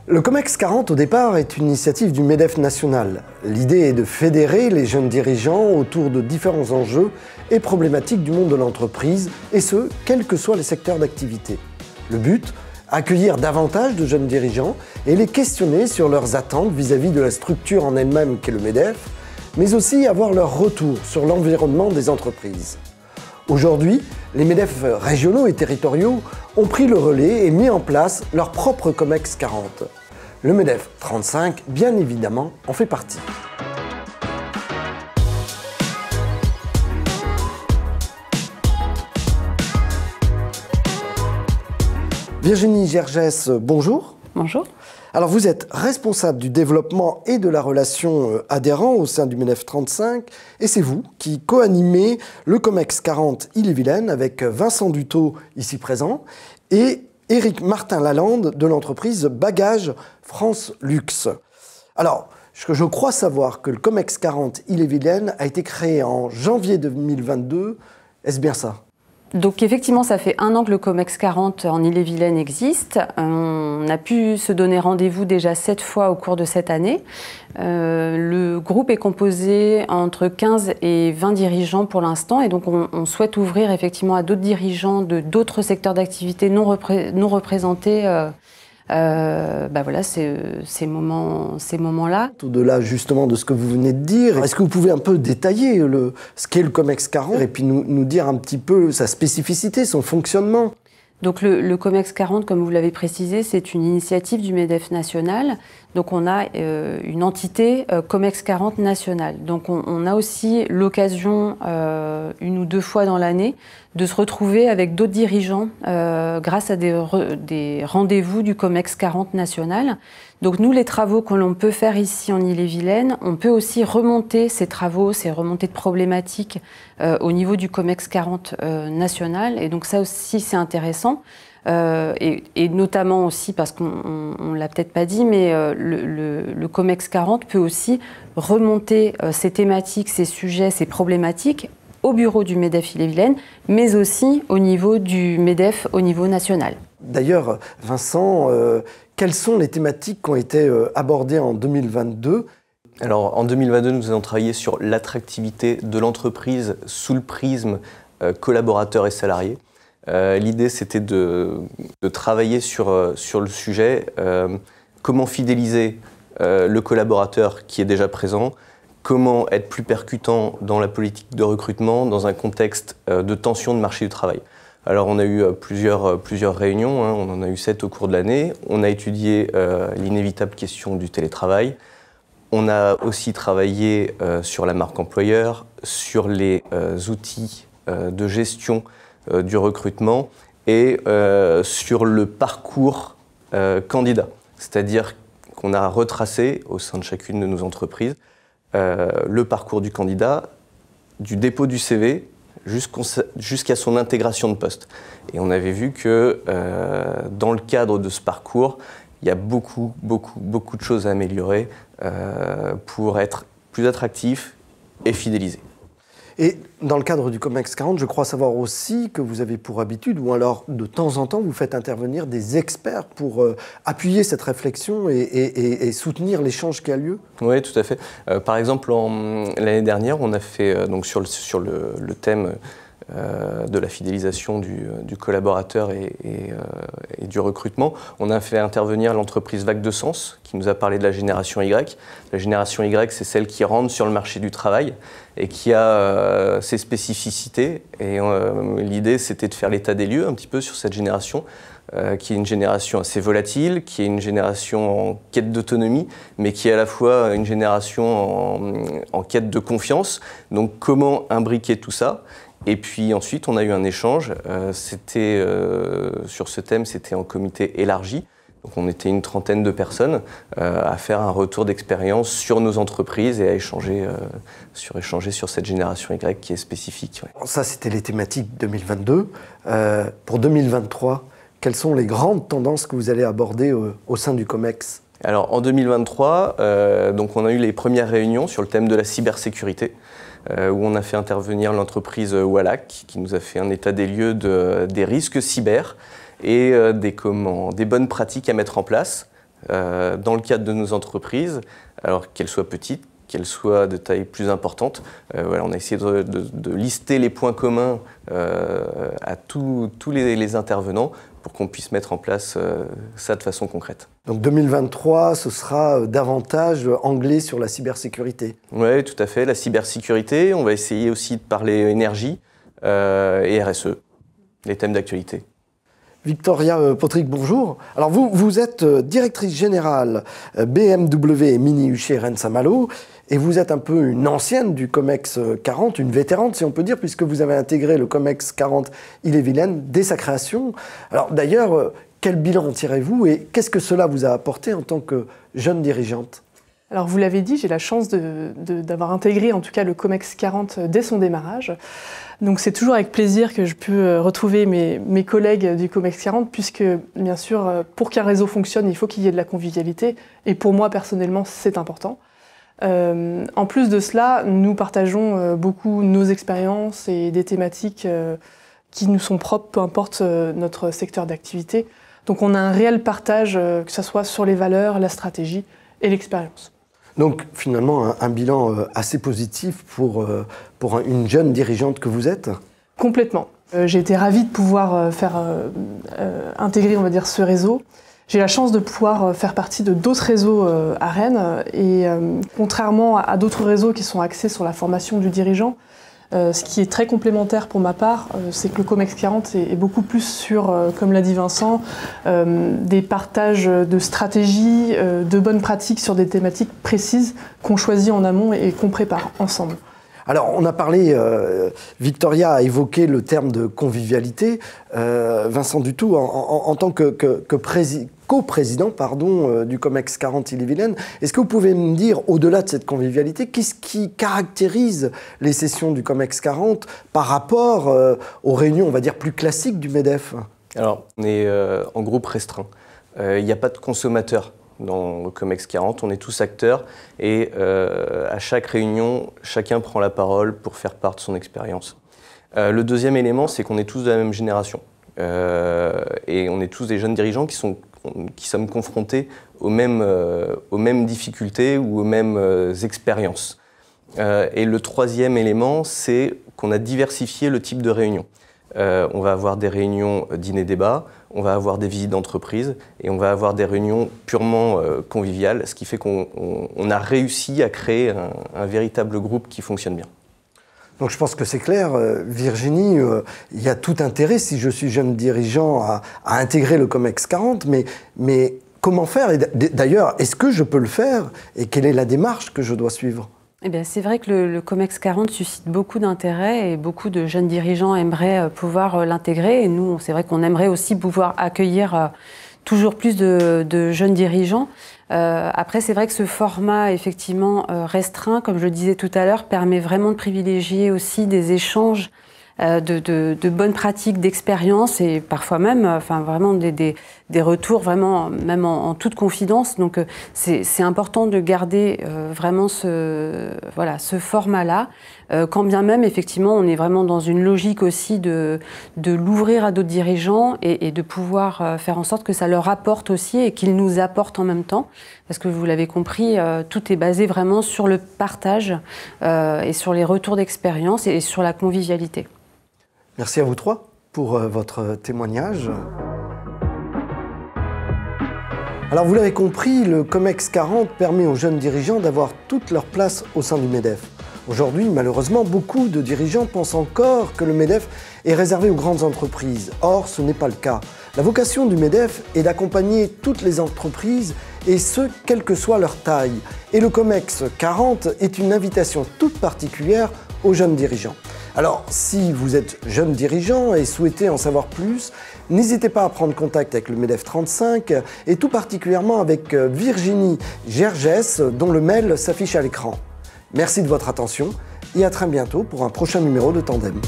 Le COMEX 40 au départ est une initiative du MEDEF national. L'idée est de fédérer les jeunes dirigeants autour de différents enjeux et problématiques du monde de l'entreprise, et ce, quels que soient les secteurs d'activité. Le but, accueillir davantage de jeunes dirigeants et les questionner sur leurs attentes vis-à-vis de la structure en elle-même qu'est le MEDEF, mais aussi avoir leur retour sur l'environnement des entreprises. Aujourd'hui, les MEDEF régionaux et territoriaux ont pris le relais et mis en place leur propre COMEX 40. Le MEDEF 35, bien évidemment, en fait partie. Virginie Gergès, bonjour. Bonjour. Alors vous êtes responsable du développement et de la relation adhérent au sein du MEDEF 35 et c'est vous qui co-animez le COMEX 40 Ille-et-Vilaine avec Vincent Dutot, ici présent, et Éric Martin-Lalande de l'entreprise Bagages France Luxe. Alors, je crois savoir que le COMEX 40 Ille-et-Vilaine a été créé en janvier 2022, est-ce bien ça ? Donc effectivement, ça fait 1 an que le COMEX 40 en Ille-et-Vilaine existe. On a pu se donner rendez-vous déjà 7 fois au cours de cette année. Le groupe est composé entre 15 et 20 dirigeants pour l'instant et donc on souhaite ouvrir effectivement à d'autres dirigeants de d'autres secteurs d'activité non représentés voilà, ces moments-là. Au-delà justement de ce que vous venez de dire, est-ce que vous pouvez un peu détailler ce qu'est le COMEX 40 et puis nous dire un petit peu sa spécificité, son fonctionnement? Donc le COMEX 40, comme vous l'avez précisé, c'est une initiative du MEDEF national. Donc on a une entité COMEX 40 nationale. Donc on a aussi l'occasion, 1 ou 2 fois dans l'année, de se retrouver avec d'autres dirigeants grâce à des rendez-vous du COMEX 40 national. Donc nous, les travaux que l'on peut faire ici en Ille-et-Vilaine, on peut aussi remonter ces travaux, ces remontées de problématiques au niveau du COMEX 40 national. Et donc ça aussi, c'est intéressant. Et notamment aussi, parce qu'on ne l'a peut-être pas dit, mais le COMEX 40 peut aussi remonter ces thématiques, ces sujets, ces problématiques au bureau du MEDEF Ille-et-Vilaine, mais aussi au niveau du MEDEF au niveau national. D'ailleurs, Vincent, quelles sont les thématiques qui ont été abordées en 2022 ? Alors, en 2022, nous avons travaillé sur l'attractivité de l'entreprise sous le prisme collaborateurs et salariés. L'idée, c'était de travailler sur le sujet, comment fidéliser le collaborateur qui est déjà présent, comment être plus percutant dans la politique de recrutement dans un contexte de tension de marché du travail. Alors on a eu plusieurs réunions, hein, on en a eu 7 au cours de l'année. On a étudié l'inévitable question du télétravail. On a aussi travaillé sur la marque employeur, sur les outils de gestion du recrutement et sur le parcours candidat. C'est-à-dire qu'on a retracé au sein de chacune de nos entreprises le parcours du candidat, du dépôt du CV jusqu'à son intégration de poste. Et on avait vu que dans le cadre de ce parcours, il y a beaucoup de choses à améliorer pour être plus attractif et fidélisé. Et dans le cadre du COMEX 40, je crois savoir aussi que vous avez pour habitude, ou alors de temps en temps, vous faites intervenir des experts pour appuyer cette réflexion et soutenir l'échange qui a lieu. Oui, tout à fait. Par exemple, l'année dernière, on a fait donc sur le thème de la fidélisation du collaborateur et du recrutement, on a fait intervenir l'entreprise Vague de Sens, qui nous a parlé de la génération Y. La génération Y, c'est celle qui rentre sur le marché du travail et qui a ses spécificités. Et l'idée, c'était de faire l'état des lieux un petit peu sur cette génération, qui est une génération assez volatile, qui est une génération en quête d'autonomie, mais qui est à la fois une génération en quête de confiance. Donc comment imbriquer tout ça ? Et puis ensuite, on a eu un échange. Sur ce thème, c'était en comité élargi. Donc on était une trentaine de personnes à faire un retour d'expérience sur nos entreprises et à échanger sur cette génération Y qui est spécifique. Ouais. Ça, c'était les thématiques 2022. Pour 2023, quelles sont les grandes tendances que vous allez aborder au sein du COMEX ? Alors en 2023, donc on a eu les premières réunions sur le thème de la cybersécurité. Où on a fait intervenir l'entreprise Wallach, qui nous a fait un état des lieux des risques cyber et des bonnes pratiques à mettre en place dans le cadre de nos entreprises, alors qu'elles soient petites, qu'elles soient de taille plus importante. Voilà, on a essayé de lister les points communs à tous les intervenants pour qu'on puisse mettre en place ça de façon concrète. Donc 2023, ce sera davantage anglais sur la cybersécurité. Oui, tout à fait. La cybersécurité, on va essayer aussi de parler énergie et RSE, les thèmes d'actualité. Victoria Potrick, bonjour. Alors vous êtes directrice générale BMW et Mini chez Saint-Malo et vous êtes un peu une ancienne du COMEX 40, une vétérante si on peut dire, puisque vous avez intégré le COMEX 40 Ille-et-Vilaine dès sa création. Alors d'ailleurs, quel bilan tirez-vous et qu'est-ce que cela vous a apporté en tant que jeune dirigeante ? Alors vous l'avez dit, j'ai la chance d'avoir intégré en tout cas le COMEX 40 dès son démarrage. Donc c'est toujours avec plaisir que je peux retrouver mes collègues du COMEX 40 puisque bien sûr pour qu'un réseau fonctionne il faut qu'il y ait de la convivialité et pour moi personnellement c'est important. En plus de cela, nous partageons beaucoup nos expériences et des thématiques qui nous sont propres, peu importe notre secteur d'activité. Donc on a un réel partage, que ce soit sur les valeurs, la stratégie et l'expérience. Donc finalement un bilan assez positif pour une jeune dirigeante que vous êtes ? Complètement. J'ai été ravie de pouvoir intégrer on va dire, ce réseau. J'ai la chance de pouvoir faire partie de d'autres réseaux à Rennes et contrairement à d'autres réseaux qui sont axés sur la formation du dirigeant, ce qui est très complémentaire pour ma part, c'est que le COMEX 40 est beaucoup plus sur, comme l'a dit Vincent, des partages de stratégies, de bonnes pratiques sur des thématiques précises qu'on choisit en amont et qu'on prépare ensemble. Alors, on a parlé, Victoria a évoqué le terme de convivialité. Vincent Dutout, en tant que coprésident du COMEX 40 Ille-et-Vilaine, est-ce que vous pouvez me dire, au-delà de cette convivialité, qu'est-ce qui caractérise les sessions du COMEX 40 par rapport aux réunions, on va dire, plus classiques du MEDEF ? Alors, on est en groupe restreint. Il n'y a pas de consommateurs dans le COMEX 40, on est tous acteurs et à chaque réunion, chacun prend la parole pour faire part de son expérience. Le deuxième élément, c'est qu'on est tous de la même génération et on est tous des jeunes dirigeants qui sommes confrontés aux mêmes difficultés ou aux mêmes expériences. Et le troisième élément, c'est qu'on a diversifié le type de réunion. On va avoir des réunions dîner-débat, on va avoir des visites d'entreprise et on va avoir des réunions purement conviviales, ce qui fait qu'on a réussi à créer un véritable groupe qui fonctionne bien. Donc je pense que c'est clair, Virginie, il y a tout intérêt, si je suis jeune dirigeant, à intégrer le COMEX 40, mais comment faire ? Et d'ailleurs, est-ce que je peux le faire ? Et quelle est la démarche que je dois suivre ? Eh bien, c'est vrai que le COMEX 40 suscite beaucoup d'intérêt et beaucoup de jeunes dirigeants aimeraient pouvoir l'intégrer. Et nous, c'est vrai qu'on aimerait aussi pouvoir accueillir toujours plus de jeunes dirigeants. Après, c'est vrai que ce format, effectivement, restreint, comme je le disais tout à l'heure, permet vraiment de privilégier aussi des échanges de bonnes pratiques, d'expérience et parfois même, enfin vraiment des retours vraiment même en toute confidence. Donc c'est important de garder vraiment ce format-là, quand bien même effectivement on est vraiment dans une logique aussi de l'ouvrir à d'autres dirigeants et de pouvoir faire en sorte que ça leur apporte aussi et qu'ils nous apportent en même temps. Parce que vous l'avez compris, tout est basé vraiment sur le partage et sur les retours d'expérience et sur la convivialité. Merci à vous trois pour votre témoignage. Alors vous l'avez compris, le COMEX 40 permet aux jeunes dirigeants d'avoir toute leur place au sein du MEDEF. Aujourd'hui, malheureusement, beaucoup de dirigeants pensent encore que le MEDEF est réservé aux grandes entreprises. Or, ce n'est pas le cas. La vocation du MEDEF est d'accompagner toutes les entreprises, et ce, quelle que soit leur taille. Et le COMEX 40 est une invitation toute particulière aux jeunes dirigeants. Alors, si vous êtes jeune dirigeant et souhaitez en savoir plus, n'hésitez pas à prendre contact avec le MEDEF 35 et tout particulièrement avec Virginie Gergès, dont le mail s'affiche à l'écran. Merci de votre attention et à très bientôt pour un prochain numéro de Tandem.